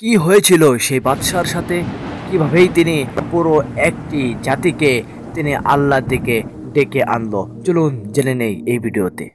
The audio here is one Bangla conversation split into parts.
কি হয়েছিল সেই বাদশার সাথে, কিভাবেই তিনি পুরো একটি জাতিকে তিনি আল্লাহর দিকে ডেকে আনলো, চলুন জেনে নেই এই ভিডিওতে।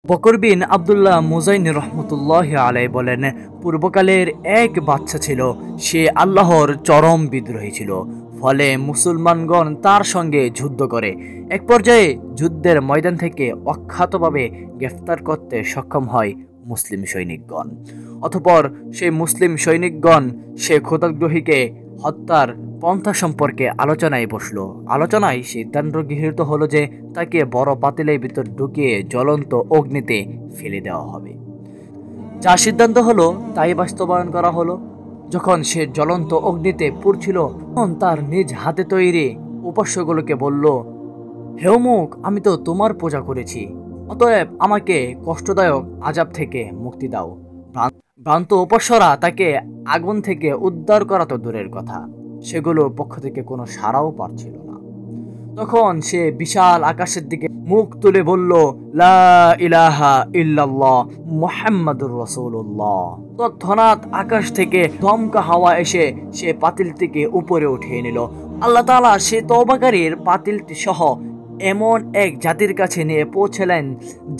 বকর বিন আব্দুল্লাহ মুজাইনি রহমতুল্লাহ আলাই বলেন, পূর্বকালের এক বাদশা ছিল, সে আল্লাহর চরম বিদ্রোহী ছিল। ফলে মুসলমানগণ তার সঙ্গে যুদ্ধ করে। এক পর্যায়ে যুদ্ধের ময়দান থেকে অখ্যাতভাবে গ্রেফতার করতে সক্ষম হয় মুসলিম সৈনিকগণ। অতঃপর সেই মুসলিম সৈনিকগণ সে ক্ষুধাগ্রহীকে হত্যার পন্থা সম্পর্কে আলোচনায় বসলো। আলোচনায় সিদ্ধান্ত গৃহীত হলো যে তাকে বড় পাতিলের ভিতর ঢুকিয়ে জ্বলন্ত অগ্নিতে ফেলে দেওয়া হবে। যা সিদ্ধান্ত হলো তাই বাস্তবায়ন করা হলো। যখন সে জ্বলন্ত অগ্নিতে পুড়ছিল, তখন তার নিজ হাতে তৈরি উপাস্যগুলোকে বলল, হে অমুক, আমি তো তোমার পূজা করেছি, অতএব আমাকে কষ্টদায়ক আযাব থেকে মুক্তি দাও। ভ্রান্ত উপাস্যরা তাকে আগুন থেকে উদ্ধার করা তো দূরের কথা, সেগুলোর পক্ষ থেকে কোনো সাড়াও পাচ্ছিল না। তখন সে বিশাল আকাশের দিকে মুখ তুলে বলল, লা ইলাহা ইল্লাল্লাহ মুহাম্মাদুর রাসূলুল্লাহ। তৎক্ষণাৎ আকাশ থেকে দমকা হাওয়া এসে সে পাতিলটিকে উপরে উঠিয়ে নিল। আল্লাহ তাআলা সে তওবাকারীর পাতিলটি সহ এমন এক জাতির কাছে নিয়ে পৌঁছলেন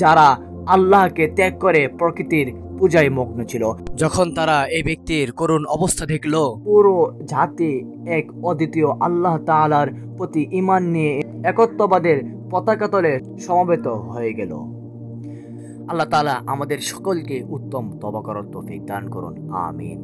যারা আল্লাহকে ত্যাগ করে প্রকৃতির পূজায় মগ্ন ছিল। যখন তারা এই ব্যক্তির করুণ অবস্থা দেখল, পুরো জাতি এক অদ্বিতীয় আল্লাহ তাআলার প্রতি ঈমান নিয়ে একত্ববাদের পতাকা তলে সমবেত হয়ে গেল। আল্লাহ তাআলা আমাদের সকলকে উত্তম তওবা করার তৌফিক দান করুন, আমিন।